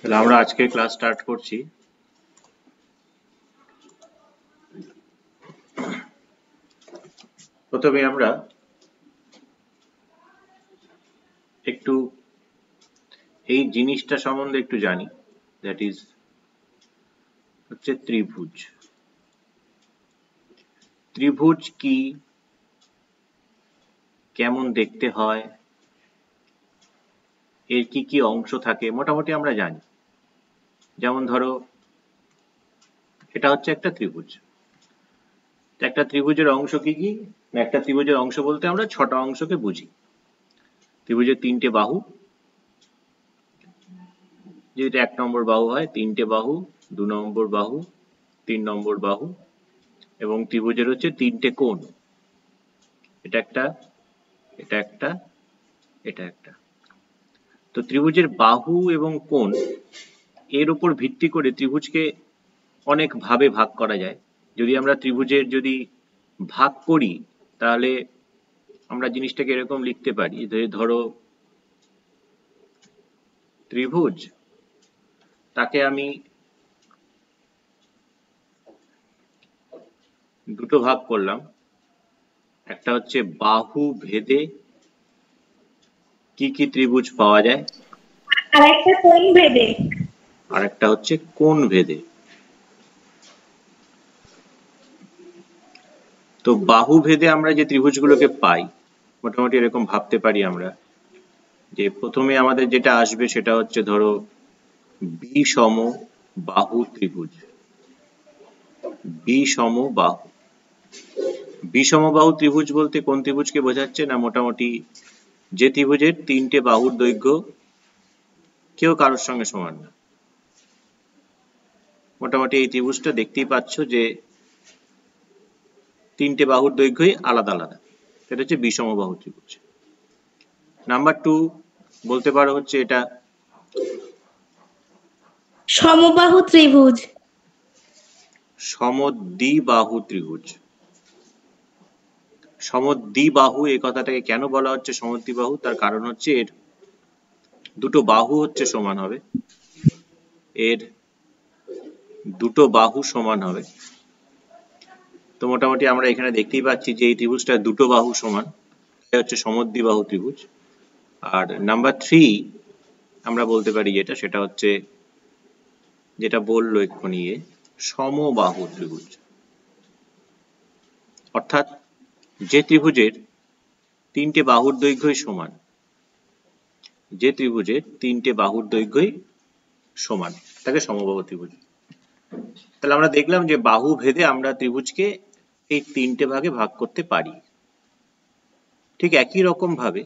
তাহলে আমরা আজকে ক্লাস স্টার্ট করছি। প্রথমে আমরা একটু এই জিনিসটা সম্বন্ধে একটু জানি, দ্যাট ইজ হচ্ছে ত্রিভুজ। ত্রিভুজ কি, কেমন দেখতে হয়, এর কি কি অংশ থাকে মোটামুটি আমরা জানি। যেমন ধরো এটা হচ্ছে একটা ত্রিভুজ। একটা ত্রিভুজের অংশ কি কি? একটা ত্রিভুজের অংশ বলতে আমরা 6টা অংশকে বুঝি। ত্রিভুজের 3টে বাহু, যেটা 1 নম্বর বাহু হয়, 3টে বাহু, 2 নম্বর বাহু, 3 নম্বর বাহু, এবং ত্রিভুজের হচ্ছে 3টে কোণ। এটা একটা, এটা একটা, এটা একটা। তো ত্রিভুজের বাহু এবং কোণ এর উপর ভিত্তি করে ত্রিভুজকে অনেক ভাবে ভাগ করা যায়। যদি আমরা ত্রিভুজের যদি ভাগ করি তাহলে আমরা জিনিসটাকে এরকম লিখতে পারি যে ধরো ত্রিভুজ, তাকে আমি দুটো ভাগ করলাম। একটা হচ্ছে বাহু ভেদে কি কি ত্রিভুজ পাওয়া যায়, আর একটা কোণ ভেদে, আর একটা হচ্ছে কোণ ভেদে। তো বাহু ভেদে আমরা যে ত্রিভুজগুলোকে পাই মোটামুটি এরকম ভাবতে পারি আমরা যে প্রথমে আমাদের যেটা আসবে সেটা হচ্ছে ধরো বিষম বাহু ত্রিভুজ। বিষম বাহু, বিষম বাহু ত্রিভুজ বলতে কোন ত্রিভুজকে বোঝাচ্ছে না, মোটামুটি যে ত্রিভুজের 3টে বাহুর দৈর্ঘ্য কেউ কারোর সঙ্গে সমান না। মোটামুটি এই ত্রিভুজটা দেখতেই পাচ্ছ যে 3টে বাহুর দৈর্ঘ্যই আলাদা আলাদা, এটা হচ্ছে বিষম বাহু ত্রিভুজ। নাম্বার 2 বলতে পারো হচ্ছে এটা সমবাহু ত্রিভুজ। সমদ্বিবাহু ত্রিভুজ। সমদ্বিবাহু এই কথাটাকে কেন বলা হচ্ছে সমদ্বিবাহু, তার কারণ হচ্ছে এর দুটো বাহু হচ্ছে সমান হবে, এর দুটো বাহু সমান হবে। তো মোটামুটি আমরা এখানে দেখতেই পাচ্ছি যে এই ত্রিভুজটা দুটো বাহু সমান, এটা হচ্ছে সমদ্বিবাহু ত্রিভুজ। আর নাম্বার 3 আমরা বলতে পারি যেটা, সেটা হচ্ছে যেটা বললো এক্ষুনি সমবাহু ত্রিভুজ। অর্থাৎ যে ত্রিভুজের 3টে বাহুর দৈর্ঘ্যই সমান, যে ত্রিভুজের 3টে বাহুর দৈর্ঘ্যই সমান তাকে সমবাহু ত্রিভুজ। তাহলে আমরা দেখলাম যে বাহু ভেদে আমরা ত্রিভুজকে এই 3টে ভাগে ভাগ করতে পারি। ঠিক একই রকম ভাবে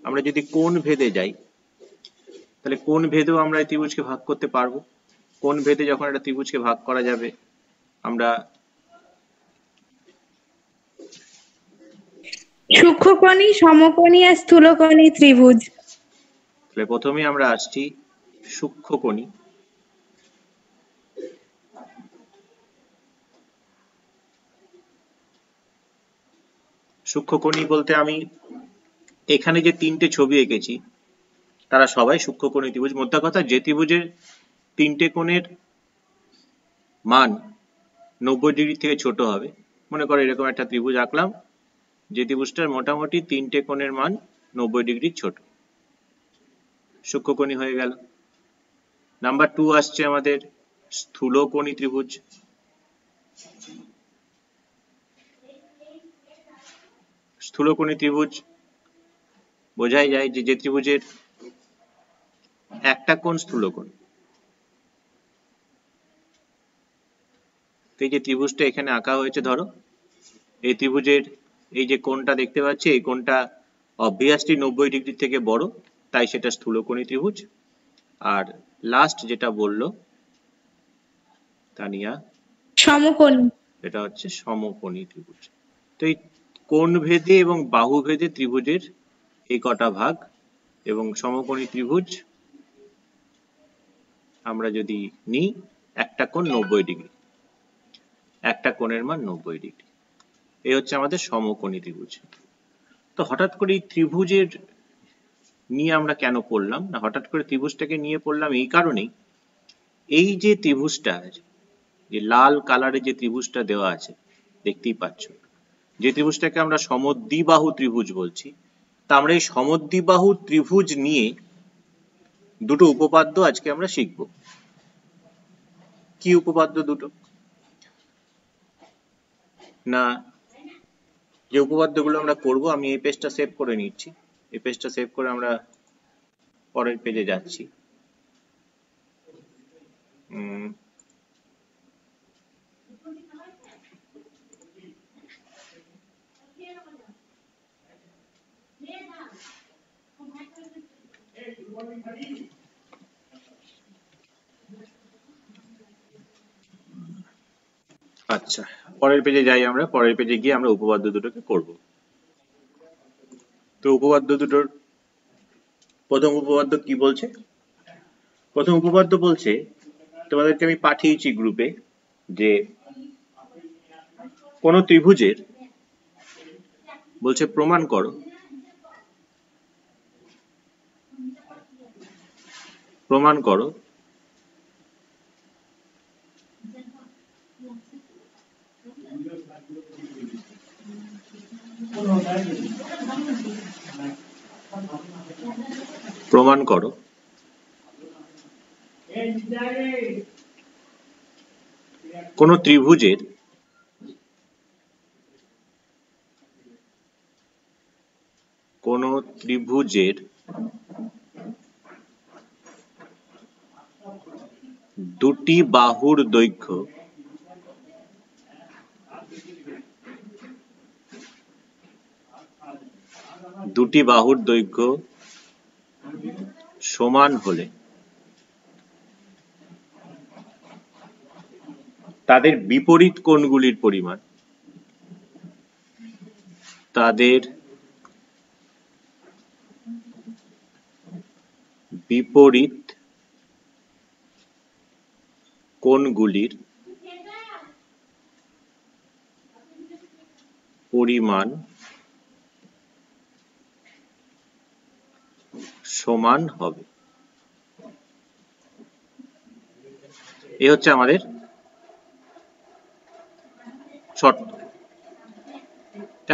আমরা যদি কোণ ভেদে যাই তাহলে কোণ ভেদেও আমরা এই ত্রিভুজকে ভাগ করতে পারবো। কোণ ভেদে যখন একটা ত্রিভুজকে ভাগ করা যাবে আমরা সূক্ষ্মকোণী, সমকোণী আর স্থূলকোণী ত্রিভুজ। তাহলে প্রথমে আমরা আসছি সূক্ষ্মকোণী। সূক্ষ্মকোণী বলতে আমি এখানে যে 3টে ছবি এঁকেছি তারা সবাই সূক্ষ্মকোণী ত্রিভুজ। মোদ্দা কথা, যে ত্রিভুজের 3টে কোণের মান 90 ডিগ্রি থেকে ছোট হবে, মনে করো এরকম একটা ত্রিভুজ আঁকলাম, যে ত্রিভুজটার মোটামুটি 3টে কোণের মান 90 ডিগ্রি ছোট, সূক্ষ্মকোণী হয়ে গেল। নাম্বার 2 আসছে আমাদের স্থূলকোণী ত্রিভুজ। স্থূলকোণী ত্রিভুজ বোঝাই যায় যে ত্রিভুজের একটা কোণ স্থূলকোণ। এই যে ত্রিভুজটা এখানে আঁকা হয়েছে, ধরো এই ত্রিভুজের এই যে কোণটা দেখতে পাচ্ছি, এই কোণটা অবভিয়াসলি 90 ডিগ্রি থেকে বড়, তাই সেটা স্থূলকোণী ত্রিভুজ। আর লাস্ট যেটা বললো তানিয়া, সমকোণী, এটা হচ্ছে সমকোণী ত্রিভুজ। তো এই কোণ ভেদে এবং বাহু ভেদে ত্রিভুজের এই কটা ভাগ, এবং সমকোণী ত্রিভুজ আমরা যদি নিই একটা কোণ 90 ডিগ্রি, একটা কোণের মান 90 ডিগ্রি, এই হচ্ছে আমাদের সমকোণী ত্রিভুজ। তো হঠাৎ করে এই ত্রিভুজের নিয়ে আমরা কেন পড়লাম না, হঠাৎ করে ত্রিভুজটাকে নিয়ে পড়লাম এই কারণেই এই যে ত্রিভুজটা আছে, যে লাল কালারে যে ত্রিভুজটা দেওয়া আছে দেখতেই পাচ্ছ, যে ত্রিভুজটাকে আমরা সমদ্বিবাহু ত্রিভুজ বলছি, তা আমরা এই সমদ্বিবাহু ত্রিভুজ নিয়ে দুটো উপপাদ্য আজকে আমরা শিখব। কি উপপাদ্য দুটো? না, যে উপপাদ্যগুলো আমরা করব, আমি এই পেজটা সেভ করে নিচ্ছি। এই পেজটা সেভ করে আমরা পরের পেজে যাচ্ছি। আচ্ছা, পরের পেজে যাই আমরা। পরের পেজে গিয়ে আমরা উপপাদ্য দুটোকে করব। তো উপপাদ্য দুটোর প্রথম উপপাদ্য কি বলছে? প্রথম উপপাদ্য বলছে, তোমাদেরকে আমি পাঠিয়েছি গ্রুপে, যে কোন ত্রিভুজের বলছে প্রমাণ করো কোন ত্রিভুজের দুটি বাহুর দৈর্ঘ্য সমান হলে তাদের বিপরীত কোণগুলির পরিমাণ সমান হবে। এ হচ্ছে আমাদের শর্ত।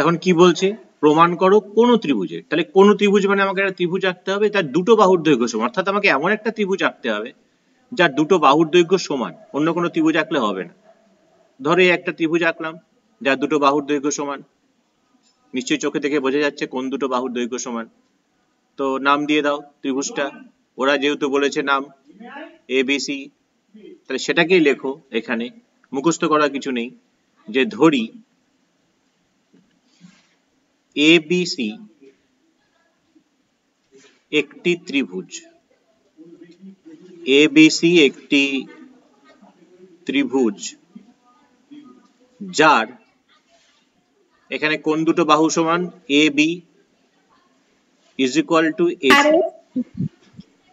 এখন কি বলছে? প্রমাণ করো কোন ত্রিভুজের। তাহলে কোন ত্রিভুজ মানে আমাকে একটা ত্রিভুজ আঁকতে হবে তার দুটো বাহুর দৈর্ঘ্য সমান, অর্থাৎ আমাকে এমন একটা ত্রিভুজ আঁকতে হবে যার দুটো বাহুর দৈর্ঘ্য সমান। অন্য কোনো ত্রিভুজ আঁকলে হবে না। ধরো এই একটা ত্রিভুজ আঁকলাম যার দুটো বাহুর দৈর্ঘ্য সমান। নিশ্চয়ই চোখে দেখে বোঝা যাচ্ছে কোন দুটো বাহুর দৈর্ঘ্য সমান। তো নাম দিয়ে দাও ত্রিভুজটা। ওরা যেহেতু বলেছে নাম ABC, তাহলে সেটাকেই লেখো এখানে, মুখস্থ করার কিছু নেই। যে ধরি ABC একটি ত্রিভুজ, যার এখানে কোন দুটো বাহু সমান? AB is equal to AC।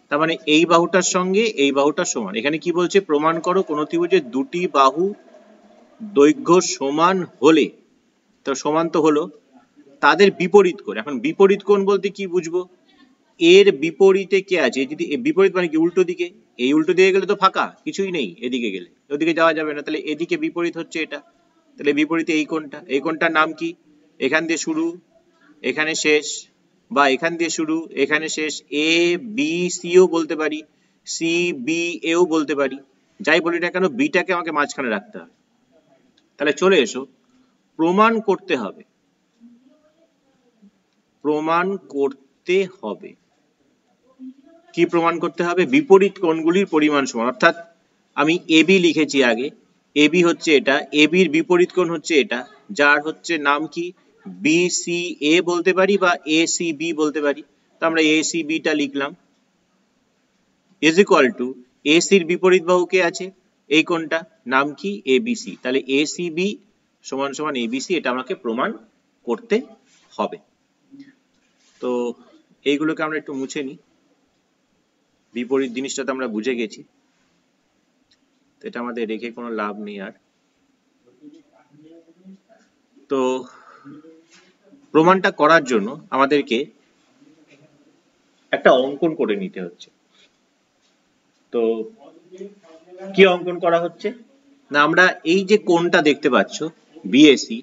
তার মানে এই বাহুটার সঙ্গে এই বাহুটার সমান। এখানে কি বলছে? প্রমাণ করো কোন ত্রিভুজের দুটি বাহু দৈর্ঘ্য সমান হলে, তো সমান তো হলো, তাদের বিপরীত কোণ। এখন বিপরীত কোণ বলতে কি বুঝবো? এর বিপরীতে কে আছে? যদি বিপরীত মানে কি? উল্টো দিকে। এই উল্টো দিকে গেলে তো ফাঁকা, কিছুই নেই। এদিকে গেলে ওদিকে যাওয়া যাবে না, তাহলে এদিকে বিপরীত হচ্ছে এটা। তাহলে বিপরীতে এই কোণটা, এই কোণটার নাম কি? এখান দিয়ে শুরু এখানে শেষ, বা এখান দিয়ে শুরু এখানে শেষ, ABC ও বলতে পারি, CBA ও বলতে পারি। যাই বলি না কেন, বিটাকে আমাকে মাঝখানে রাখতে হবে। তাহলে চলে এসো, প্রমাণ করতে হবে কি প্রমাণ করতে হবে? বিপরীত কোণগুলির পরিমাণ সমান। অর্থাৎ আমি AB লিখেছি আগে, AB হচ্ছে এটা, AB এর বিপরীত কোণ হচ্ছে এটা, যার হচ্ছে নাম কি? BCA বলতে পারি বা ACB বলতে পারি। তো আমরা ACB টা লিখলাম, is equal to AC এর বিপরীত বাহু কে আছে? এই কোণটা, নাম কি? ABC। তাহলে ACB সমান সমান ABC, এটা আমাকে প্রমাণ করতে হবে। তো এইগুলোকে আমরা একটু মুছে নিই। বিপরীত জিনিসটা তো আমরা বুঝে গেছি, এটা আমাদের রেখে কোনো লাভ নেই আর। তো প্রমাণটা করার জন্য আমাদেরকে একটা অঙ্কন করে নিতে হচ্ছে। তো কি অঙ্কন করা হচ্ছে না, আমরা এই যে কোণটা দেখতে পাচ্ছ বিএসি,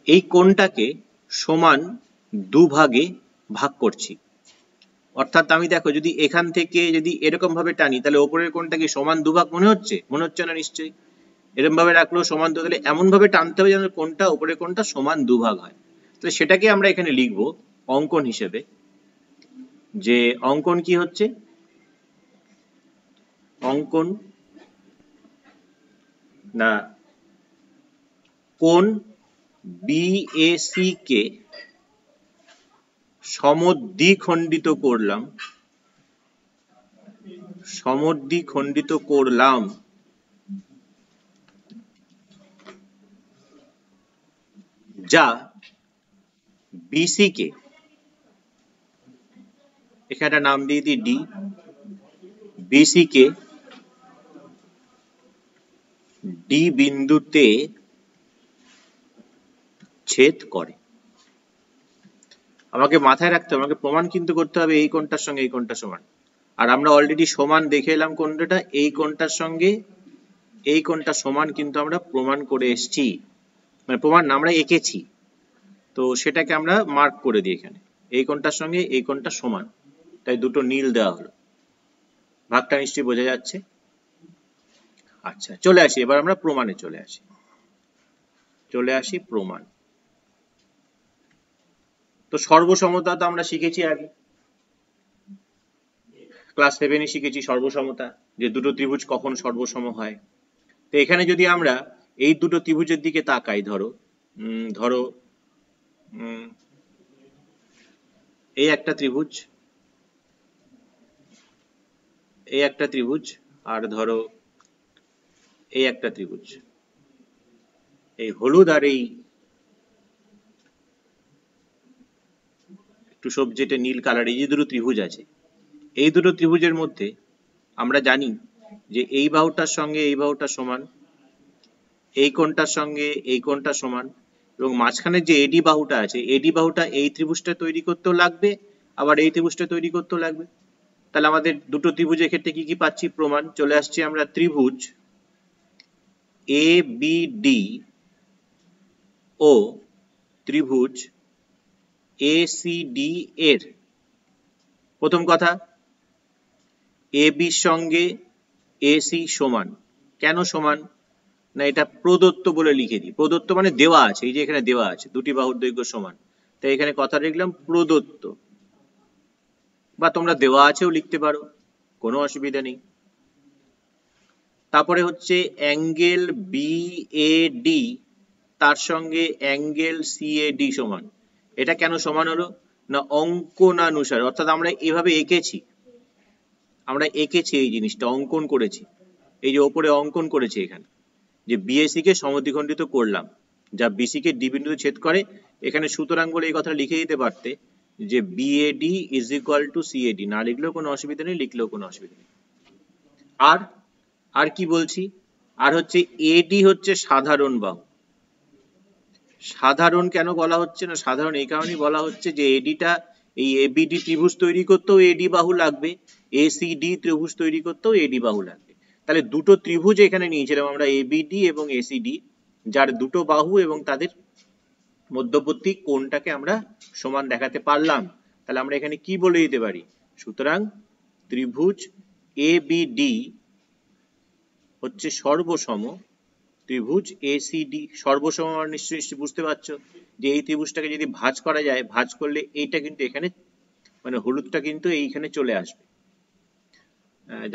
এই কোণটাকে সমান দুভাগে ভাগ করছি। অর্থাৎ আমি দেখো যদি এখান থেকে যদি এরকম ভাবে টানি তাহলে ওপরের কোণটা কি সমান দুভাগ মনে হচ্ছে না নিশ্চয়ই। এরকম ভাবে রাখলেও সমান, তো তাহলে এমন ভাবে টানতে হবে যেন কোণটা ওপরের কোণটা সমান দুভাগ হয়। তাহলে সেটাকে আমরা এখানে লিখবো অঙ্কন হিসেবে, যে অঙ্কন কি হচ্ছে, অঙ্কন না কোণ বিএসি কে সমদ্বিখণ্ডিত করলাম যা বিসি কে, এখানে একটা নাম দিয়ে দিই ডি, বিসি কে ডি বিন্দুতে ছেদ করে। আমাকে মাথায় রাখতে হবে, আমাকে প্রমাণ কিন্তু করতে হবে এই কোণটার সঙ্গে এই কোণটা সমান। আর আমরা অলরেডি সমান দেখে এলাম কোণটা, এই কোণটার সঙ্গে এই কোণটা সমান কিন্তু আমরা প্রমাণ করে এসেছি, মানে প্রমাণ না, আমরা এঁকেছি। তো সেটাকে আমরা মার্ক করে দিই এখানে, এই কোণটার সঙ্গে এই কোণটা সমান, তাই দুটো নীল দেওয়া হলো। ভাগটা নিশ্চয়ই বোঝা যাচ্ছে। আচ্ছা চলে আসি, এবার আমরা প্রমাণে চলে আসি প্রমাণ। তো সর্বসমতা তো আমরা শিখেছি আগে, ক্লাস 7-এ শিখেছি সর্বসমতা, যে দুটো ত্রিভুজ কখন সর্বসম হয়। তো এখানে যদি আমরা এই দুটো ত্রিভুজের দিকে তাকাই, ধরো এই একটা ত্রিভুজ, এই একটা ত্রিভুজ, আর ধরো এই একটা ত্রিভুজ, এই হলুদ আর এই একটু সবজেটে নীল কালার, এই যে দুটো ত্রিভুজ আছে, এই দুটো ত্রিভুজের মধ্যে আমরা জানি যে এই বাহুটার সঙ্গে এই বাহুটা সমান, এই কোণটার সঙ্গে এই কোণটা সমান, এবং মাঝখানে যে এডি বাহুটা আছে, এডি বাহুটা এই ত্রিভুজটা তৈরি করতেও লাগবে, আবার এই ত্রিভুজটা তৈরি করতেও লাগবে। তাহলে আমাদের দুটো ত্রিভুজের ক্ষেত্রে কি কি পাচ্ছি প্রমাণ, চলে আসছে আমরা ত্রিভুজ এ বি ডি ও ত্রিভুজ এ সি ডি এর, প্রথম কথা এ বির সঙ্গে এ সি সমান। কেন সমান না, এটা প্রদত্ত বলে লিখে দিই, প্রদত্ত মানে দেওয়া আছে, এই যে এখানে দেওয়া আছে দুটি বাহুর দৈর্ঘ্য সমান, তাই এখানে কথা লিখলাম প্রদত্ত, বা তোমরা দেওয়া আছেও লিখতে পারো, কোনো অসুবিধা নেই। তারপরে হচ্ছে অ্যাঙ্গেল বিএডি তার সঙ্গে অ্যাঙ্গেল সিএডি সমান। এটা কেন সমান হলো না, অঙ্কনানুসারে, অর্থাৎ আমরা এভাবে এঁকেছি, এই জিনিসটা অঙ্কন করেছি, এই যে ওপরে অঙ্কন করেছি এখানে, যে বিএসি কে সমদ্বিখণ্ডিত করলাম যা বিসি কে ডি বিন্দুতে ছেদ করে। এখানে সুতরাং বলে এই কথাটা লিখে দিতে পারতে যে BAD is equal to CAD, না লিখলেও কোনো অসুবিধা নেই, লিখলেও কোনো অসুবিধা নেই। আর কি বলছি, আর হচ্ছে এডি হচ্ছে সাধারণ বাহু। সাধারণ কেন বলা হচ্ছে না, সাধারণ এই কারণেই বলা হচ্ছে যে এডিটা এই এবিডি ত্রিভুজ তৈরি করতেও এডি বাহু লাগবে, এসিডি ত্রিভুজ তৈরি করতেও এডি বাহু লাগবে। তাহলে দুটো ত্রিভুজ এখানে নিয়েছিলাম আমরা এবিডি এবং এসিডি, যার দুটো বাহু এবং তাদের মধ্যবর্তী কোণটাকে আমরা সমান দেখাতে পারলাম। তাহলে আমরা এখানে কি বলে দিতে পারি, সুতরাং ত্রিভুজ এবিডি হচ্ছে সর্বসম ত্রিভুজ এসিডি। সর্বসম নিশ্চয়ই বুঝতে পারছো যে এই ত্রিভুজটাকে যদি ভাঁজ করা যায়, ভাঁজ করলে এইটা কিন্তু এখানে, মানে হলুদটা কিন্তু এইখানে চলে আসবে।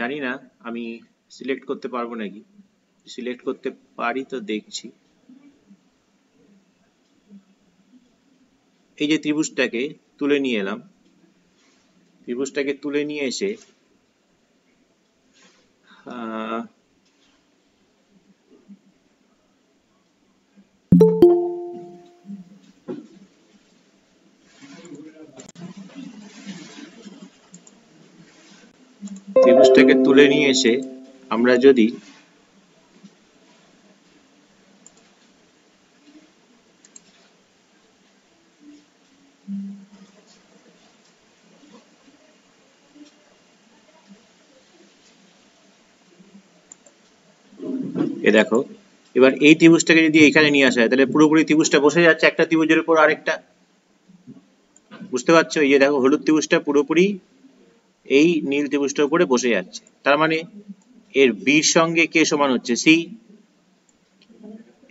জানি না আমি সিলেক্ট করতে পারবো নাকি, সিলেক্ট করতে পারি তো দেখছি। এই যে ত্রিভুজটাকে তুলে নিয়ে এলাম, ত্রিভুজটাকে তুলে নিয়ে এসে আমরা যদি এ দেখো, এবার এই ত্রিভুজটাকে যদি এখানে নিয়ে আসা হয় তাহলে পুরোপুরি ত্রিভুজটা বসে যাচ্ছে একটা ত্রিভুজের উপর আরেকটা। বুঝতে পারছো? এই যে দেখো হলুদ ত্রিভুজটা পুরোপুরি এই নীল ত্রিভুজটার উপরে বসে যাচ্ছে, তার মানে এর বির সঙ্গে কে সমান হচ্ছে? সি।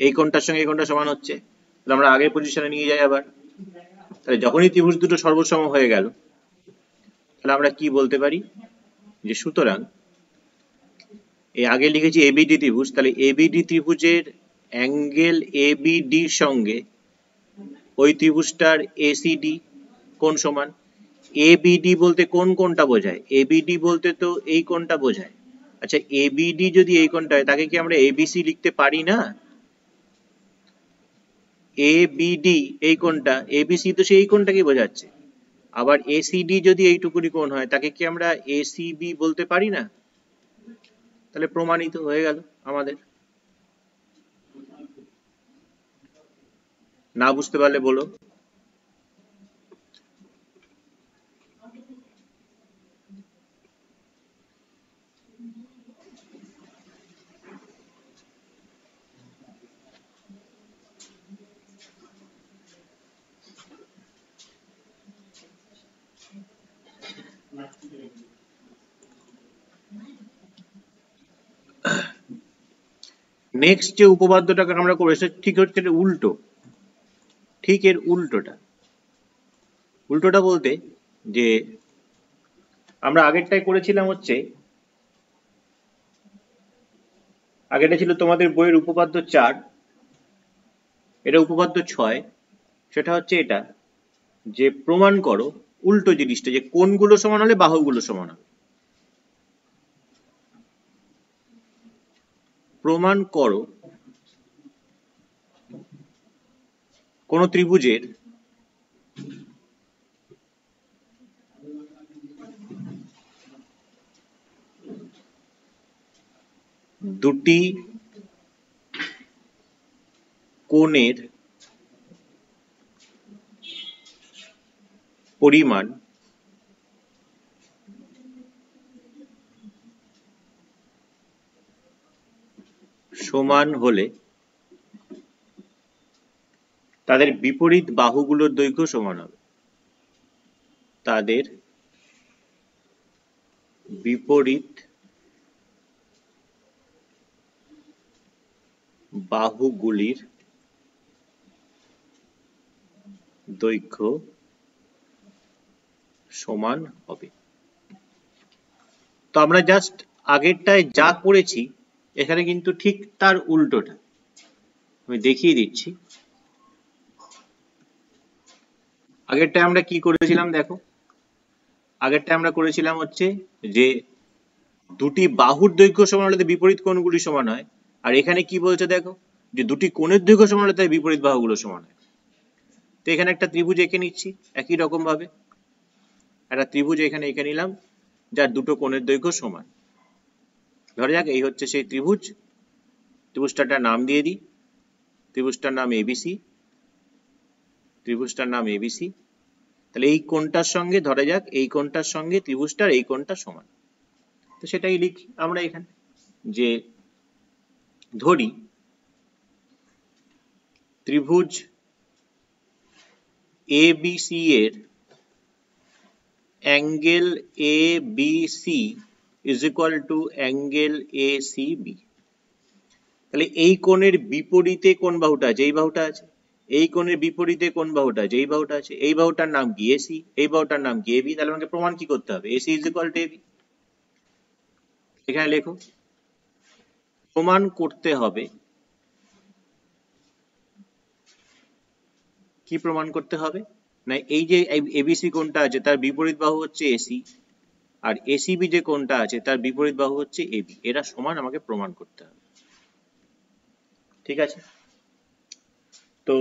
এই কোণটার সঙ্গে এই কোণটা সমান হচ্ছে, তাহলে আমরা আগের পজিশনে নিয়ে যাই আবার। তাহলে যখনই ত্রিভুজ দুটো সর্বসম হয়ে গেল, তাহলে আমরা কি বলতে পারি যে সুতরাং এই আগে লিখেছি এবিডি ত্রিভুজ, তাহলে এবিডি ত্রিভুজের অ্যাঙ্গেল এবিডি র সঙ্গে ওই ত্রিভুজটার এসিডি কোণ সমান। এবিডি বলতে কোন কোণটা বোঝায়? এবিডি বলতে তো এই কোণটা বোঝায়। আচ্ছা, এবিডি যদি এই কোণটা হয় তাকে কি আমরা এবিসি লিখতে পারি না? এবিডি এই কোণটা, এবিসি তো সেই কোণটাকে বোঝাচ্ছে। আবার এসিডি যদি এইটুকুনি কোণ হয় তাকে কি আমরা এসিবি বলতে পারি না? তাহলে প্রমাণিত হয়ে গেল আমাদের। না বুঝতে পারলে বলো। নেক্সট যে উপপাদ্যটাকে আমরা করেছি ঠিক হচ্ছে এর উল্টো, ঠিক এর উল্টোটা। উল্টোটা বলতে যে আমরা আগেরটাই করেছিলাম হচ্ছে, আগেরটা ছিল তোমাদের বইয়ের উপপাদ্য 4, এটা উপপাদ্য 6। সেটা হচ্ছে এটা যে প্রমাণ করো উল্টো জিনিসটা, যে কোণগুলো সমান হলে বাহুগুলো সমান হবে। প্রমাণ করো কোন ত্রিভুজের দুটি কোণের পরিমাণ সমান হলে তাদের বিপরীত বাহুগুলোর দৈর্ঘ্য সমান হবে। তাদের বিপরীত বাহুগুলির দৈর্ঘ্য সমান হবে। তো আমরা জাস্ট আগেরটায় যা করেছি এখানে কিন্তু ঠিক তার উল্টোটা আমি দেখিয়ে দিচ্ছি। আগেরটায় আমরা কি করেছিলাম দেখো, আগেরটায় আমরা করেছিলাম হচ্ছে যে দুটি বাহুর দৈর্ঘ্য সমান হলে বিপরীত কোণগুলি সমান হয়, আর এখানে কি বলছে দেখো, যে দুটি কোণের দৈর্ঘ্য সমান হলে তাই বিপরীত বাহুগুলো সমান হয়। তো এখানে একটা ত্রিভুজ এঁকে নিচ্ছি একই রকম ভাবে, একটা ত্রিভুজ এখানে এঁকে নিলাম যার দুটো কোণের দৈর্ঘ্য সমান। ধরা যাক এই হচ্ছে সেই ত্রিভুজ, ত্রিভুজটার নাম দিয়ে দিই, ত্রিভুজটার নাম এবিসি, ত্রিভুজটার নাম এবিসি। তাহলে এই কোণটার সঙ্গে ধরা যাক এই কোণটার সঙ্গে ত্রিভুজটার এই কোণটা সমান। তো সেটাই লিখি আমরা এখানে, যে ধরি ত্রিভুজ এবিসি এর angle ABC is equal to angle ACB. তাহলে এই কোণের বিপরীতে কোন বাহুটা আছে? এই বাহুটা আছে। এই কোণের বিপরীতে কোন বাহুটা আছে? এই বাহুটা আছে। এই বাহুটার নাম কি? এসি। এই বাহুটার নাম কি? এবি। তাহলে আমাকে প্রমাণ কি করতে হবে? AC is equal to AB. এখানে লেখো, প্রমাণ করতে হবে, কি প্রমাণ করতে হবে না, এই যে এবিসি কোণটা আছে তার বিপরীত বাহু হচ্ছে এসি, আর এসিবি যে কোণটা আছে তার বিপরীত বাহু হচ্ছে এবি, এরা সমান আমাকে প্রমাণ করতে হবে। ঠিক আছে? তো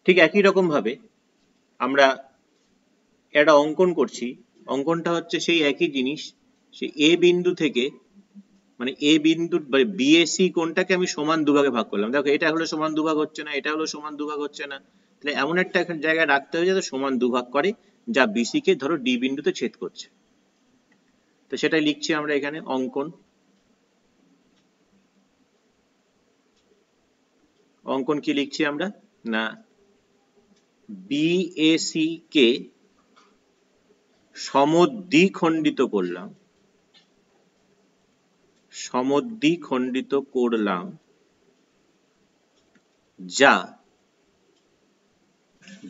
ঠিক একই রকম ভাবে আমরা একটা অঙ্কন করছি, অঙ্কনটা হচ্ছে সেই একই জিনিস, সেই এ বিন্দু থেকে, মানে এ বিন্দু বিএসি কোণটাকে আমি সমান দুভাগে ভাগ করলাম। দেখো এটা হলো সমান দুভাগ হচ্ছে না, এটা হলো সমান দুভাগ হচ্ছে না, তাহলে এমন একটা জায়গায় রাখতে হবে যাতে সমান দুভাগ করে, যা বিসি কে ধরো ডি বিন্দুতে ছেদ করছে। তো সেটাই লিখছি আমরা এখানে অঙ্কন। অঙ্কন কি লিখছি আমরা, না বিএসি কে সমদ্বিখণ্ডিত করলাম, সমদ্বিখণ্ডিত করলাম যা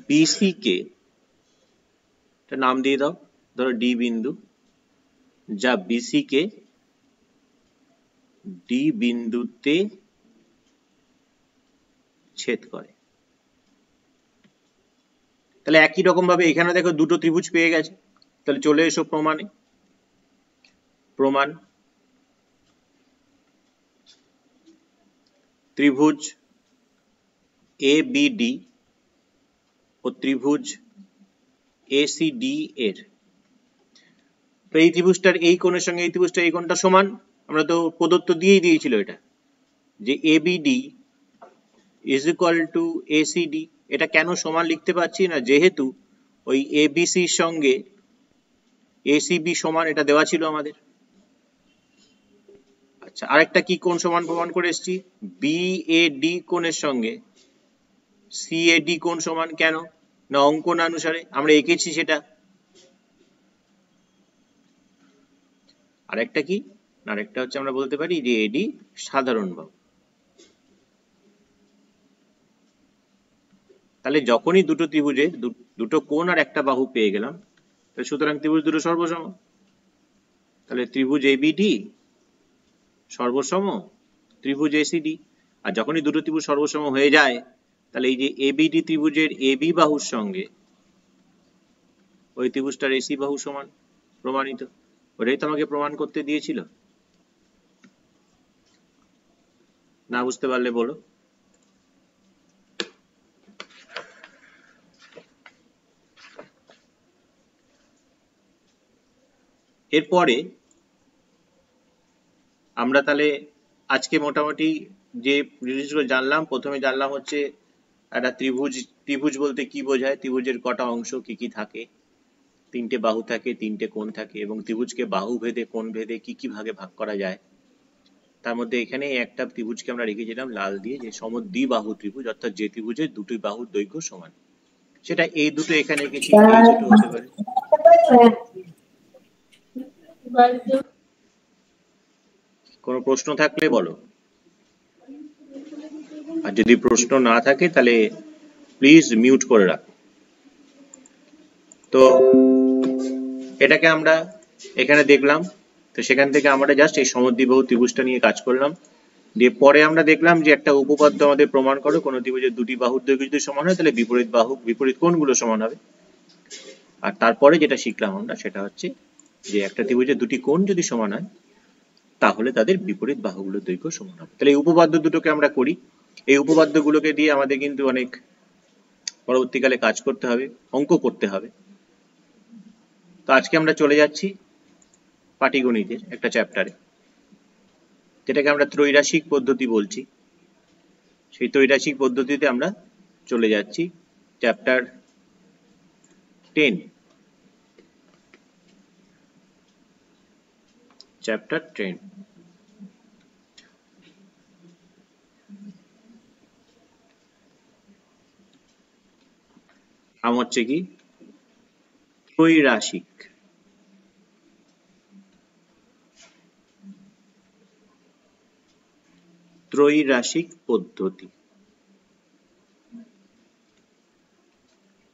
বিসি কে, একটা নাম দিয়ে দাও, ধরো ডি বিন্দু, যা বিসি কে ডি বিন্দুতে ছেদ করে। তাহলে একই রকম ভাবে এখানে দেখো দুটো ত্রিভুজ পেয়ে গেছে, তাহলে চলে এসো প্রমাণে। প্রমাণ, ত্রিভুজ এবিডি ও ত্রিভুজ এসিডি এর, তো এই ত্রিভুজটার এই কোণের সঙ্গে এই ত্রিভুজটার এই কোণটা সমান, আমরা তো প্রদত্ত দিয়েই দিয়েছিল এটা, যে ABD is equal to ACD. এটা কেন সমান লিখতে পারছি না, যেহেতু ওই এবিসির সঙ্গে এসিবি সমান এটা দেওয়া ছিল আমাদের। আচ্ছা, আরেকটা কি কোণ সমান প্রমাণ করে এসেছি, বিএডি কোণের সঙ্গে সিএডি কোণ সমান। কেন না, অঙ্কন অনুসারে আমরা এঁকেছি সেটা। আরেকটা কি, আরেকটা হচ্ছে আমরা বলতে পারি যে এডি সাধারণ বাহু। তাহলে যখনই দুটো ত্রিভুজে দুটো কোণ আর একটা বাহু পেয়ে গেলাম, সুতরাং ত্রিভুজ দুটো সর্বসম। তাহলে ত্রিভুজ এবিডি সর্বসম ত্রিভুজ এসিডি। আর যখনই দুটো ত্রিভুজ সর্বসম হয়ে যায়, তাহলে এই যে এবিডি ত্রিভুজের এবি বাহুর সঙ্গে ওই ত্রিভুজটার এসি বাহু সমান, প্রমাণিত। ওটাই তো আমাকে প্রমাণ করতে দিয়েছিল, না বুঝতে পারলে বলো। এরপরে আমরা তাহলে আজকে মোটামুটি যে জিনিসগুলো জানলাম, প্রথমে জানলাম হচ্ছে একটা ত্রিভুজ, ত্রিভুজ বলতে কি বোঝায়, ত্রিভুজের কটা অংশ কি কি থাকে, তিনটে বাহু থাকে, তিনটে কোণ থাকে, এবং ত্রিভুজকে বাহু ভেদে কোণ ভেদে কি কি ভাগে ভাগ করা যায়। তার মধ্যে এখানে একটা ত্রিভুজকে আমরা রেখেছিলাম লাল দিয়ে, যে সমদ্বিবাহু ত্রিভুজ, অর্থাৎ যে ত্রিভুজের দুটি বাহুর দৈর্ঘ্য সমান। সেটা এই দুটো এখানে রেখেছি, এই দুটো হতে পারে। কোনো প্রশ্ন থাকলে বলো, আর যদি প্রশ্ন না থাকে তাহলে প্লিজ মিউট করে রাখো। তো এটাকে আমরা এখানে দেখলাম, তো সেখান থেকে আমরা জাস্ট এই সমদ্বিবাহু ত্রিভুজটা নিয়ে কাজ করলাম। দিয়ে পরে আমরা দেখলাম যে একটা উপপাদ্য আমাদের প্রমাণ করো, কোন ত্রিভুজের দুটি বাহুর দৈর্ঘ্য যদি সমান হয় তাহলে বিপরীত বাহু বিপরীত কোণগুলো সমান হবে। আর তারপরে যেটা শিখলাম আমরা সেটা হচ্ছে যে একটা ত্রিভুজের দুটি কোণ যদি সমান হয় তাহলে তাদের বিপরীত বাহুগুলোর দৈর্ঘ্য সমান হবে। তাহলে এই উপপাদ্য দুটোকে আমরা করি, এই উপপাদ্যগুলোকে দিয়ে আমাদের কিন্তু অনেক পরবর্তীকালে কাজ করতে হবে, অঙ্ক করতে হবে। তো আজকে আমরা চলে যাচ্ছি পাটিগণিতের একটা চ্যাপ্টারে, যেটাকে আমরা ত্রৈরাশিক পদ্ধতি বলছি। সেই ত্রৈরাশিক পদ্ধতিতে আমরা চলে যাচ্ছি, চ্যাপ্টার 10, চ্যাপ্টার 10। নাম হচ্ছে কি, ত্রৈরাশিক। ত্রৈরাশিক পদ্ধতি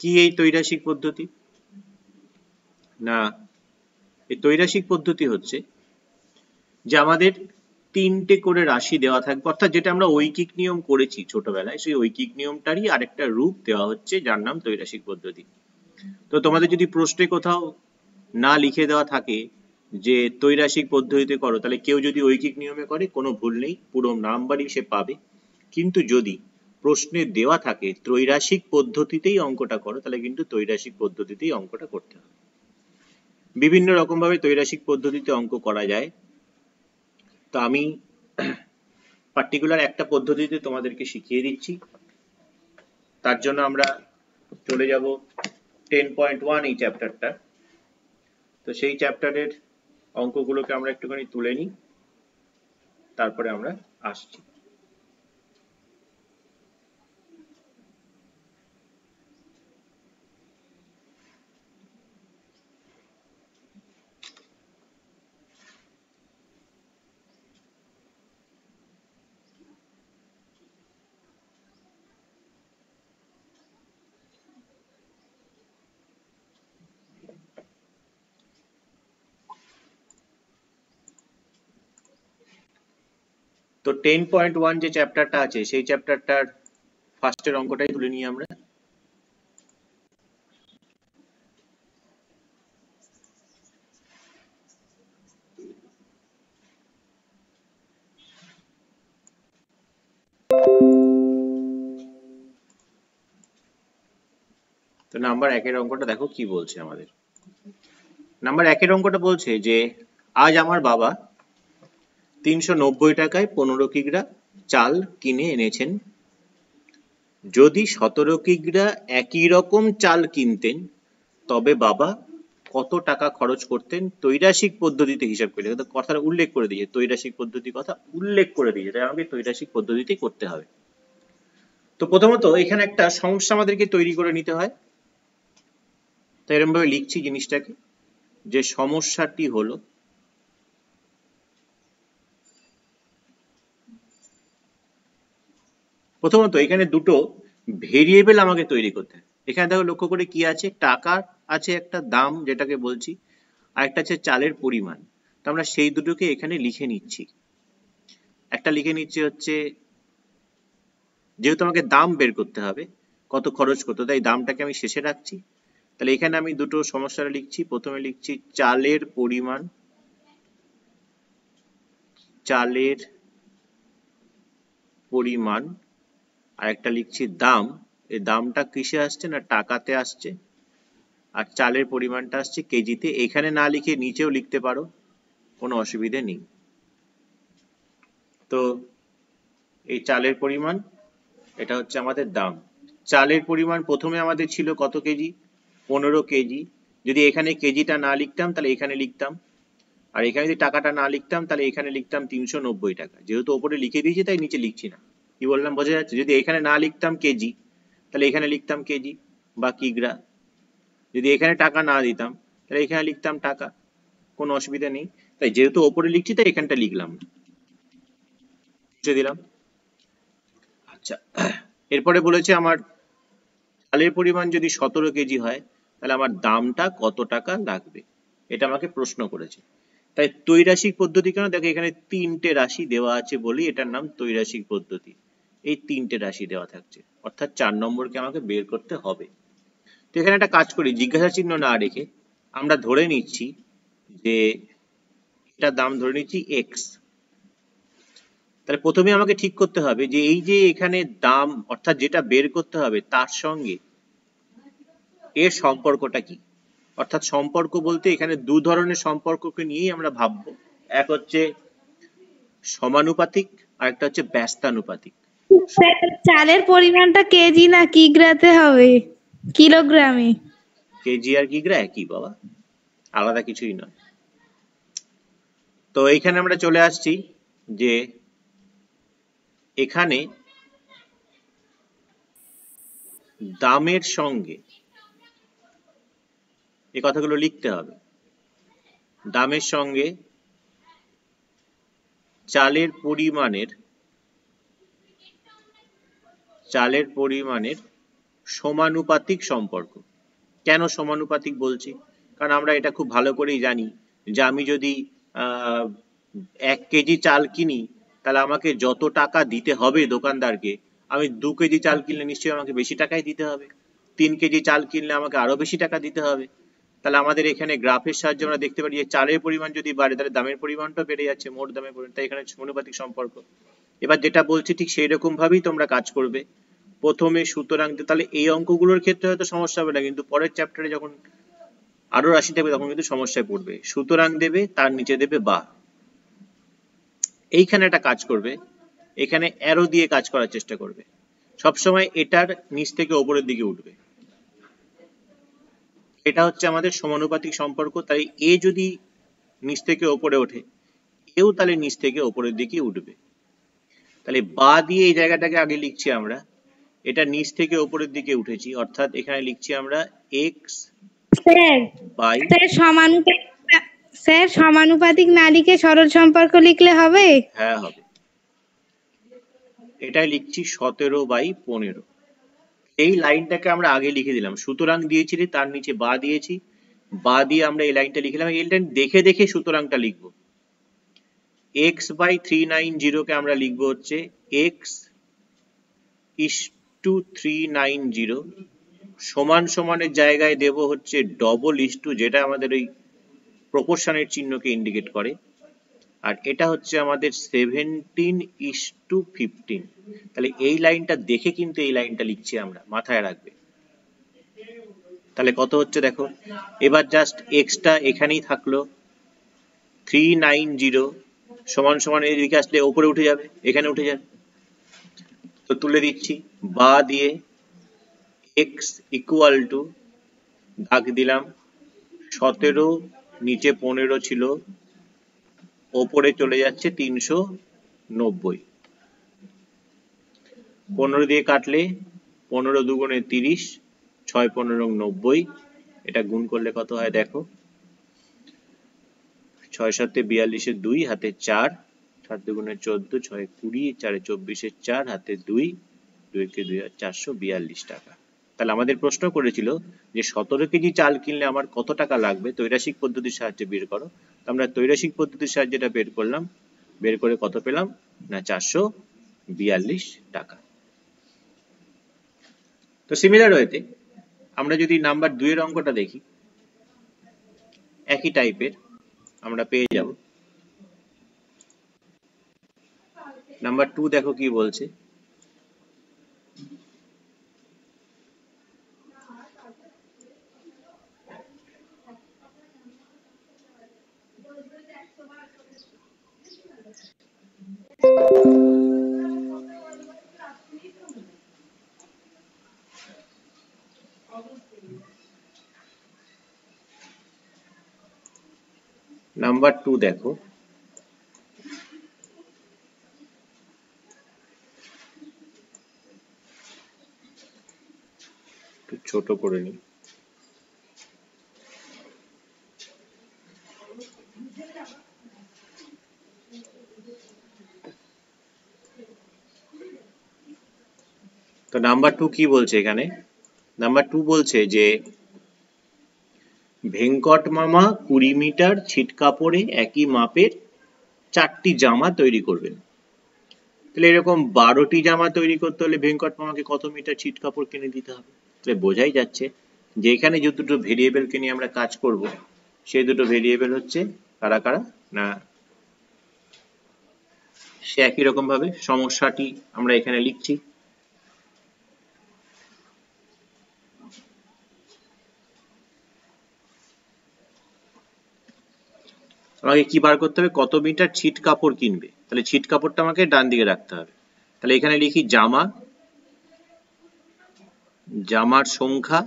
কি? এই ত্রৈরাশিক পদ্ধতি, না এই ত্রৈরাশিক পদ্ধতি হচ্ছে যে আমাদের তিনটে করে রাশি দেওয়া থাকবে, অর্থাৎ যেটা আমরা ঐকিক নিয়ম করেছি ছোটবেলায়, সেই ঐকিক নিয়মটারই আরেকটা রূপ দেওয়া হচ্ছে, যার নাম ত্রৈরাশিক পদ্ধতি। তো তোমাদের যদি প্রশ্নে কোথাও না লিখে দেওয়া থাকে যে ত্রৈরাশিক পদ্ধতিতে করো, তাহলে কেউ যদি ঐকিক নিয়মে করে কোনো ভুল নেই, পুরো নাম্বারই সে পাবে। কিন্তু যদি প্রশ্নে দেওয়া থাকে ত্রৈরাশিক পদ্ধতিতেই অঙ্কটা করো, তাহলে কিন্তু ত্রৈরাশিক পদ্ধতিতেই অঙ্কটা করতে হবে। বিভিন্ন রকম ভাবে ত্রৈরাশিক পদ্ধতিতে অঙ্ক করা যায়। তো আমি পার্টিকুলার একটা পদ্ধতিতে তোমাদেরকে শিখিয়ে দিচ্ছি। তার জন্য আমরা চলে যাব 10.1 এই চ্যাপ্টারটা। তো সেই চ্যাপ্টারের অঙ্কগুলোকে আমরা একটুখানি তুলে নিই, তারপরে আমরা আসছি। তো 10.1 যে চ্যাপ্টারটা আছে সেই চ্যাপ্টারটার ফার্স্টের অঙ্কটাই তুলে নিই আমরা। তো নাম্বার 1 এর অঙ্কটা দেখো কি বলছে আমাদের। নাম্বার 1 এর অঙ্কটা বলছে যে আজ আমার বাবা 390 টাকায় 15 কিগ্রা চাল কিনে এনেছেন। যদি 17 কিগ্রা একই রকম চাল কিনতেন তবে বাবা কত টাকা খরচ করতেন ত্রৈরাসিক পদ্ধতিতে হিসাব করে। কথাটা উল্লেখ করে দিয়েছে, ত্রৈরাসিক পদ্ধতির কথা উল্লেখ করে দিয়েছে, তাই আমাকে ত্রৈরাসিক পদ্ধতিতে করতে হবে। তো প্রথমত এখানে একটা সমস্যা আমাদেরকে তৈরি করে নিতে হয়। তো এরকম ভাবে লিখছি জিনিসটাকে, যে সমস্যাটি হলো প্রথমত এখানে দুটো ভেরিয়েবল আমাকে তৈরি করতে হয়। এখানে দেখো লক্ষ্য করে কি আছে, টাকা আছে, একটা দাম যেটাকে বলছি, আর একটা আছে চালের পরিমাণ। তো আমরা সেই দুটোকে এখানে লিখে নিচ্ছি। একটা লিখে নিচ্ছি হচ্ছে, যেহেতু আমাকে দাম বের করতে হবে কত খরচ করতে, তাই দামটাকে আমি শেষে রাখছি। তাহলে এখানে আমি দুটো সমস্যাটা লিখছি। প্রথমে লিখছি চালের পরিমাণ, চালের পরিমাণ, আর একটা লিখছি দাম। এই দামটা কিসে আসছে না টাকাতে আসছে, আর চালের পরিমাণটা আসছে কেজিতে। এখানে না লিখে নিচেও লিখতে পারো, কোনো অসুবিধে নেই। তো এই চালের পরিমাণ, এটা হচ্ছে আমাদের দাম। চালের পরিমাণ প্রথমে আমাদের ছিল কত কেজি, 15 কেজি। যদি এখানে কেজিটা না লিখতাম তাহলে এখানে লিখতাম, আর এখানে যদি টাকাটা না লিখতাম তাহলে এখানে লিখতাম 390 টাকা। যেহেতু ওপরে লিখে দিয়েছি তাই নিচে লিখছি না। কি বললাম বোঝা যাচ্ছে? যদি এখানে না লিখতাম কেজি তাহলে এখানে লিখতাম কেজি বা কিগ্রা। যদি এখানে টাকা না দিতাম তাহলে এখানে লিখতাম টাকা, কোনো অসুবিধা নেই। তাই যেহেতু ওপরে লিখছি তাই এখানটা লিখলাম না, মুছে দিলাম। আচ্ছা, এরপরে বলেছে আমার চালের পরিমাণ যদি 17 কেজি হয় তাহলে আমার দামটা কত টাকা লাগবে, এটা আমাকে প্রশ্ন করেছে। তাই ত্রৈরাসিক পদ্ধতি কেন, দেখো এখানে তিনটে রাশি দেওয়া আছে বলেই এটার নাম ত্রৈরাসিক পদ্ধতি। এই তিনটে রাশি দেওয়া থাকছে, অর্থাৎ 4 নম্বরকে আমাকে বের করতে হবে। তো এখানে একটা কাজ করি, জিজ্ঞাসা চিহ্ন না রেখে আমরা ধরে নিচ্ছি যে এটার দাম ধরে নিচ্ছি এক্স। তাহলে প্রথমে আমাকে ঠিক করতে হবে যে এই যে এখানে দাম অর্থাৎ যেটা বের করতে হবে তার সঙ্গে এর সম্পর্কটা কি। অর্থাৎ সম্পর্ক বলতে এখানে দু ধরনের সম্পর্ককে নিয়েই আমরা ভাববো। এক হচ্ছে সমানুপাতিক, আর একটা হচ্ছে ব্যস্তানুপাতিক। চালের পরিমাণটা কেজি না কিগ্রাতে হবে, কিলোগ্রামে। কেজি আর কিগ্রা একই বাবা, আলাদা কিছুই নয়। তো এইখানে আমরা চলে আসছি যে এখানে দামের সঙ্গে এই কথাগুলো লিখতে হবে, দামের সঙ্গে চালের পরিমাণের সমানুপাতিক সম্পর্ক। কেন সমানুপাতিক বলছি, কারণ আমরা এটা খুব ভালো করেই জানি যে আমি যদি 1 কেজি চাল কিনি তাহলে আমাকে যত টাকা দিতে হবে দোকানদারকে, আমি 2 কেজি চাল কিনলে নিশ্চয়ই আমাকে বেশি টাকাই দিতে হবে, 3 কেজি চাল কিনলে আমাকে আরো বেশি টাকা দিতে হবে। তাহলে আমাদের এখানে গ্রাফের সাহায্যে আমরা দেখতে পারি যে চালের পরিমাণ যদি বাড়ে তাহলে দামের পরিমাণটাও বেড়ে যাচ্ছে, মোট দামের পরিমাণ। তাই এখানে সমানুপাতিক সম্পর্ক। এবার যেটা বলছি ঠিক সেই রকম ভাবেই তোমরা কাজ করবে। প্রথমে সুতরাং, তাহলে এই অঙ্কগুলোর ক্ষেত্রে হয়তো সমস্যা হবে না, কিন্তু পরের চ্যাপ্টারে যখন আরো রাশি থাকবে তখন কিন্তু সমস্যায় পড়বে। সুতরাং দেবে, তার নিচে দেবে বা। এইখানে একটা কাজ করবে, এখানে অ্যারো দিয়ে কাজ করার চেষ্টা করবে। সবসময় এটার নিচ থেকে ওপরের দিকে উঠবে। এটা হচ্ছে আমাদের সমানুপাতিক সম্পর্ক। তাই এ যদি নিচ থেকে ওপরে ওঠে, এও তাহলে নিচ থেকে ওপরের দিকে উঠবে। তাহলে বা দিয়ে এই জায়গাটাকে আগে লিখছি আমরা, এটা নিচ থেকে ওপরের দিকে উঠেছি, অর্থাৎ এখানে লিখছি আমরা এক্স বাই। স্যার সমানুপাতিক না লিখে সরল সম্পর্ক লিখলে হবে? হ্যাঁ হবে। এটাই লিখছি 17/15। এই লাইনটাকে আমরা আগে লিখে দিলাম, সুতরাং দিয়েছি তার নিচে বা দিয়েছি, বা দিয়ে আমরা এই লাইনটা লিখলাম। এই লাইন দেখে দেখে সুতরাংটা লিখবো। x/390 কে আমরা লিখবো হচ্ছে x:390 সমান সমানের জায়গায় দেব হচ্ছে ডবল যেটা আমাদের ওই প্রপোর্শনের চিহ্নকে ইন্ডিকেট করে, আর এটা হচ্ছে আমাদের 17:15। তাহলে এই লাইনটা দেখে কিন্তু এই লাইনটা লিখছি আমরা, মাথায় রাখবে। তাহলে কত হচ্ছে দেখো, এবার জাস্ট এক্সটা এখানেই থাকলো, 390 সমান সমান এদিকে আসলে উপরে উঠে যাবে, এখানে উঠে যাবে। তো তুলে দিচ্ছি, বা দিয়ে এক্স ইকুয়াল টু দাগ দিলাম 17, নিচে 15 ছিল, ওপরে চলে যাচ্ছে 390। 15 দিয়ে কাটলে 15 দুগুণে 30, 6 15 90, এটা গুণ করলে কত হয় দেখো, 6 7 42 2 হাতে 4, 7 দুগুণে 14, 6 20, 4 24, 4 হাতে 2, 2 কে 2 442 টাকা। তাহলে আমাদের প্রশ্ন করেছিল যে 17 কেজি চাল কিনলে আমার কত টাকা লাগবে, তৈরাসিক পদ্ধতির সাহায্যে বের করো। তো আমরা তৈরাসিক পদ্ধতির সাহায্যে এটা বের করলাম, বের করে কত পেলাম না 442 টাকা। তো সিমিলার ওয়েতে আমরা যদি নাম্বার 2 এর অঙ্কটা দেখি, একই টাইপের আমরা পেয়ে যাব। নাম্বার 2 দেখো কি বলছে, নাম্বার 2 দেখো, একটু ছোট করে নি। তো নাম্বার 2 কি বলছে এখানে, নাম্বার 2 বলছে যে ভেঙ্কট মামা 20 মিটার ছিট কাপড়ে একই মাপের 4টি জামা তৈরি করবেন। তাহলে এরকম 12টি জামা তৈরি করতে হলে ভেঙ্কট মামাকে কত মিটার ছিট কাপড় কিনে দিতে হবে। তাহলে বোঝাই যাচ্ছে যে এখানে যে দুটো ভেরিয়েবলকে নিয়ে আমরা কাজ করব, সেই দুটো ভেরিয়েবল হচ্ছে কারা কারা না, সে একই রকম ভাবে সমস্যাটি আমরা এখানে লিখছি। আমাকে কি বার করতে হবে, কত মিটার ছিট কাপড় কিনবে। তাহলে ছিট কাপড়টা আমাকে ডান দিকে রাখতে হবে। তাহলে এখানে লিখি জামা, জামার সংখ্যা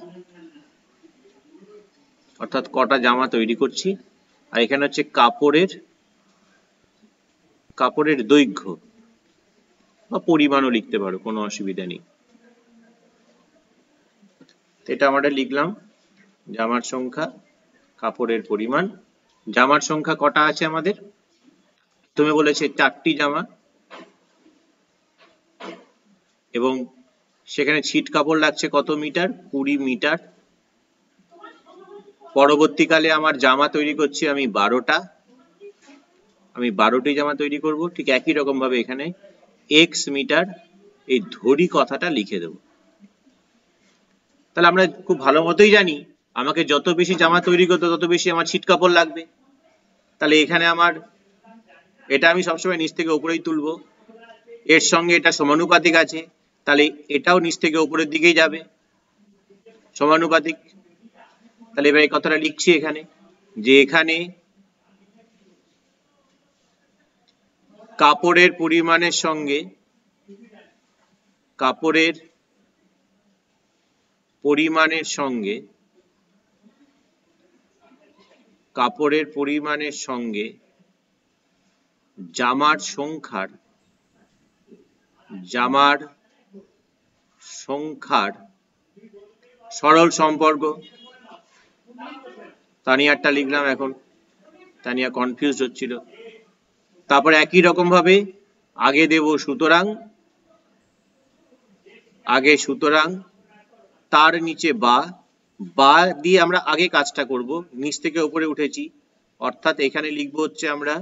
অর্থাৎ কটা জামা তৈরি করছি, আর এখানে হচ্ছে কাপড়ের দৈর্ঘ্য বা পরিমাণও লিখতে পারো, কোনো অসুবিধা নেই। এটা আমরা লিখলাম জামার সংখ্যা, কাপড়ের পরিমাণ। জামার সংখ্যা কটা আছে আমাদের, তুমি বলেছে 4টি জামা, এবং সেখানে ছিট কাপড় লাগছে কত মিটার, 20 মিটার। পরবর্তীকালে আমার জামা তৈরি করছি আমি 12টা, আমি 12টি জামা তৈরি করব। ঠিক একই রকম ভাবে এখানে x মিটার এই ধরি কথাটা লিখে দেব। তাহলে আমরা খুব ভালো মতোই জানি আমাকে যত বেশি জামা তৈরি করতে তত বেশি আমার ছিট কাপড় লাগবে। তাহলে এখানে আমার এটা আমি সবসময় নিচ থেকে উপরেই তুলবো, এর সঙ্গে এটা সমানুপাতিক আছে, তাহলে এটাও নিচ থেকে উপরের দিকেই যাবে, সমানুপাতিক। তাহলে এবার এই কথাটা লিখছি এখানে, যে এখানে কাপড়ের পরিমাণের সঙ্গে জামার সংখ্যার সরল সম্পর্ক। তানিয়ারটা লিখলাম, এখন তানিয়া কনফিউজ হচ্ছিল। তারপরে একই রকম ভাবে আগে দেব সুতরাং, তার নিচে বা দিয়ে আমরা আগে কাজটা করব, নিচ থেকে উপরে উঠেছি, অর্থাৎ এখানে লিখবো হচ্ছে আমরা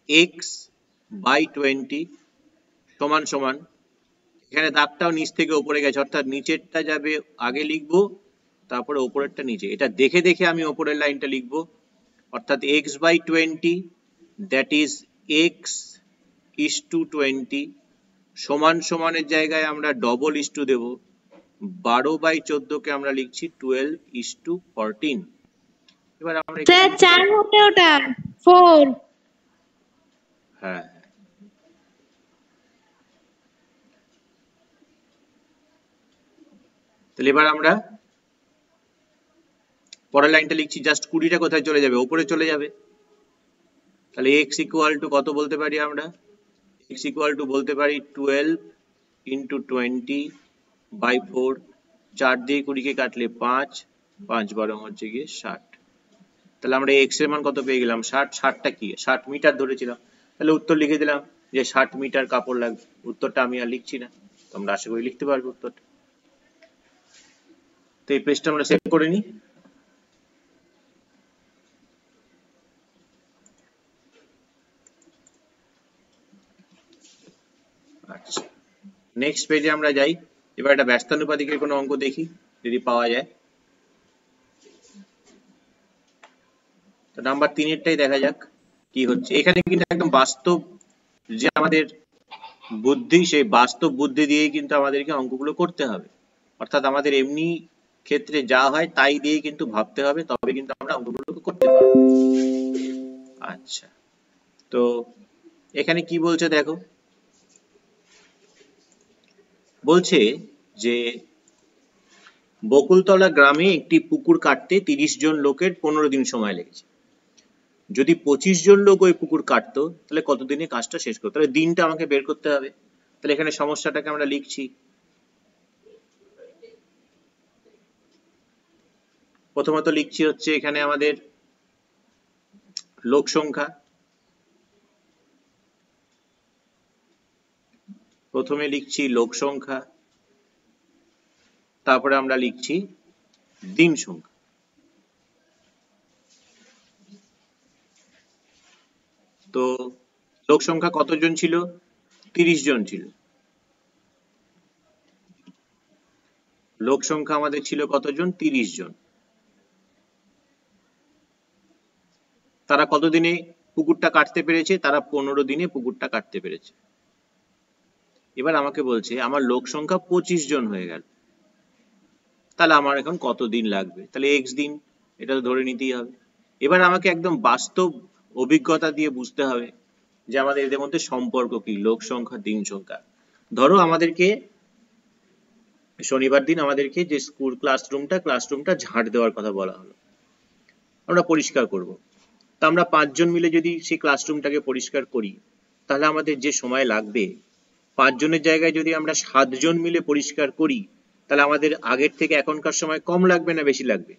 এক্স বাই 20 সমান সমান, এখানে দাগটাও নিচ থেকে উপরে গেছে, অর্থাৎ নিচেরটা যাবে আগে লিখবো, তারপরে উপরেরটা নিচে। এটা দেখে দেখে আমি উপরের লাইনটা লিখবো, অর্থাৎ x by 20 that is x is to 20 সমান সমানের জায়গায় আমরা ডবল ইস টু দেবো, 12/14 কে আমরা লিখছি 12:14। এবার আমরা স্যার 4 হবে ওটা 4। হ্যাঁ, তাহলে এবার আমরা পরের লাইনটা লিখছি, জাস্ট 20টা কোথায় চলে যাবে, উপরে চলে যাবে। তাহলে x ইকুয়াল টু কত বলতে পারি আমরা, x ইকুয়াল টু বলতে পারি 12 ইন্টু 20/4, 4 দিয়ে 20 কে কাটলে 5, 5 12 হচ্ছে গিয়ে 60। তাহলে আমরা x এর মান কত পেয়ে গেলাম, 60। 60টা কি, 60 মিটার ধরেছিলাম, তাহলে উত্তর লিখে দিলাম যে 60 মিটার কাপড় লাগবে। উত্তরটা আমি আর লিখছি না, তোমরা আশা করি লিখতে পারবে উত্তরটা। তো এই পেজটা আমরা সেভ করে নিই। আচ্ছা, নেক্সট পেজে আমরা যাই। এবার একটা ব্যস্তানুপাতিকের কোনো অঙ্ক দেখি যদি পাওয়া যায়। তো নাম্বার 3-এরটাই দেখা যাক কি হচ্ছে। এখানে কিন্তু একদম বাস্তব যে আমাদের বুদ্ধি, সেই বাস্তব বুদ্ধি দিয়েই কিন্তু আমাদেরকে অঙ্কগুলো করতে হবে, অর্থাৎ আমাদের এমনি ক্ষেত্রে যা হয় তাই দিয়ে কিন্তু ভাবতে হবে, তবে কিন্তু আমরা অঙ্কগুলো করতে পারবো। আচ্ছা, তো এখানে কি বলছে দেখো, বলছে যে বকুলতলা গ্রামে একটি পুকুর কাটতে 30 জন লোকের 15 দিন সময় লেগেছে। যদি 25 জন লোক ওই পুকুর কাটতো তাহলে কতদিনে কাজটা শেষ করতো, তাহলে দিনটা আমাকে বের করতে হবে। তাহলে এখানে সমস্যাটাকে আমরা লিখছি। প্রথমত লিখছি হচ্ছে এখানে আমাদের লোক সংখ্যা, প্রথমে লিখছি লোক সংখ্যা, তারপরে আমরা লিখছি দিন সংখ্যা। তো লোক সংখ্যা কতজন ছিল, 30 জন ছিল। লোক সংখ্যা আমাদের ছিল কতজন, 30 জন। তারা কতদিনে পুকুরটা কাটতে পেরেছে, তারা 15 দিনে পুকুরটা কাটতে পেরেছে। এবার আমাকে বলছে আমার লোক সংখ্যা 25 জন হয়ে গেল, তাহলে আমার এখন কত দিন লাগবে, তাহলে x দিন, এটা তো ধরে নিতেই হবে। এবার আমাকে একদম বাস্তব অভিজ্ঞতা দিয়ে বুঝতে হবে যে আমাদের এদের মধ্যে সম্পর্ক কি, লোক সংখ্যা দিন সংখ্যা। ধরো আমাদেরকে শনিবার দিন আমাদেরকে যে স্কুল ক্লাসরুমটা ঝাড় দেওয়ার কথা বলা হলো, আমরা পরিষ্কার করব। তা আমরা 5 জন মিলে যদি সেই ক্লাসরুমটাকে পরিষ্কার করি, তাহলে আমাদের যে সময় লাগবে, 5 জনের জায়গায় যদি আমরা 7 জন মিলে পরিষ্কার করি, তাহলে আমাদের আগের থেকে এখনকার সময় কম লাগবে না বেশি লাগবে,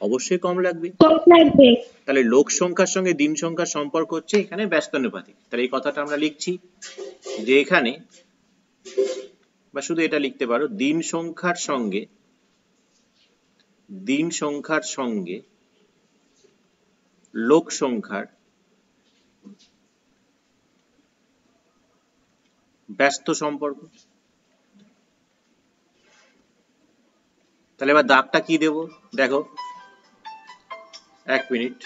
অবশ্যই কম লাগবে। তাহলে লোক সংখ্যার সঙ্গে দিন সংখ্যার সম্পর্ক হচ্ছে এখানে ব্যস্তানুপাতিক। তাহলে এই কথাটা আমরা লিখছি যে এখানে, বা শুধু এটা লিখতে পারো, দিন সংখ্যার সঙ্গে লোক সংখ্যার ব্যস্ত সম্পর্ক। তাহলে এবার দাগটা কি দেব দেখো, 1 মিনিট।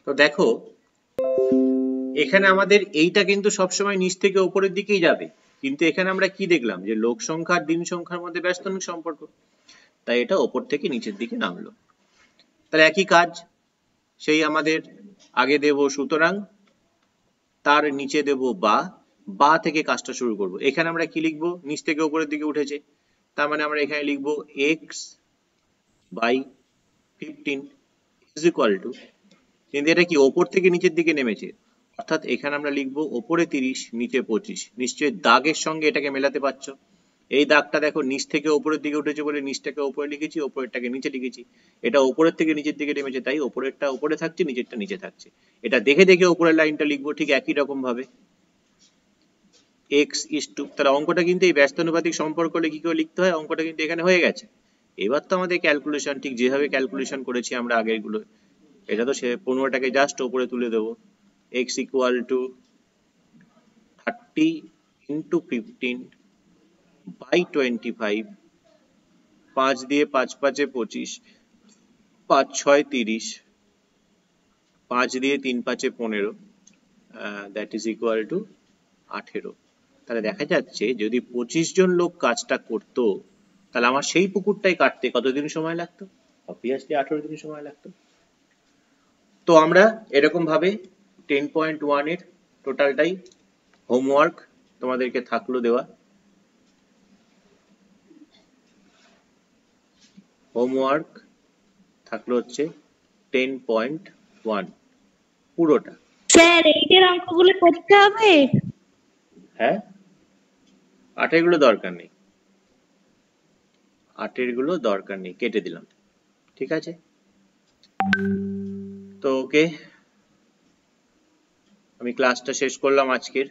তো দেখো এখানে আমাদের এইটা কিন্তু সবসময় নিচ থেকে উপরের দিকেই যাবে, কিন্তু এখানে আমরা কি দেখলাম যে লোক সংখ্যা আর দিন সংখ্যার মধ্যে ব্যস্তানুপাতিক সম্পর্ক, তাই এটা উপর থেকে নিচের দিকে নামলো। তাহলে একই কাজ, সেই আমাদের আগে দেব সুতরাং, তার নিচে দেব বা থেকে কাজটা শুরু করব। এখানে আমরা কি লিখব, নিচ থেকে উপরের দিকে উঠেছে, তার মানে আমরা এখানে লিখব x by 15 is equal to, কিন্তু এটা কি ওপর থেকে নিচের দিকে নেমেছে, অর্থাৎ এখানে আমরা লিখব ওপরে 30 নিচে 25। নিশ্চয়ই দাগের সঙ্গে এটাকে মেলাতে পারছো, এই দাগটা দেখো নিচ থেকে উপরের দিকে উঠেছে বলে নিচটাকে উপরে লিখেছি, উপরেরটাকে নিচে লিখেছি। এটা উপরের থেকে নিচের দিকে নেমেছে, তাই উপরেরটা উপরে থাকছে, নিচেরটা নিচে থাকছে। এটা দেখে দেখে উপরের লাইনটা লিখবো ঠিক একই রকম ভাবে, x is to, তাহলে অঙ্কটা কিন্তু এই ব্যস্তানুপাতিক সম্পর্ক কি করে লিখতে হয়, অঙ্কটা কিন্তু এখানে হয়ে গেছে। এবার তো আমাদের ক্যালকুলেশন ঠিক যেভাবে ক্যালকুলেশন করেছি আমরা আগের গুলো, এটা তো সে 15টাকে জাস্ট উপরে তুলে দেবো। x equal to 30 into 15 by 25, 5 দিয়ে 5 5 25, 5 6 30, 5 দিয়ে 3 5 15, দ্যাট ইজ ইকুয়াল টু 18। তাহলে দেখা যাচ্ছে যদি 25 জন লোক কাজটা করতো তাহলে আমার সেই পুকুরটাই কাটতে কতদিন সময় লাগতো? অবভিয়াসলি 18 দিন সময় লাগতো। তো আমরা এরকম ভাবে 10.1 এর টোটালটাই হোমওয়ার্ক তোমাদেরকে থাকলো দেওয়া। হোমওয়ার্ক থাকলো হচ্ছে 10.1 পুরোটা। স্যার এইটার অঙ্কগুলো করতে হবে? হ্যাঁ, 8 গুলো দরকার নেই, 8 গুলো দরকার নেই, কেটে দিলাম। ঠিক আছে, তো ওকে, আমি ক্লাসটা শেষ করলাম আজকের।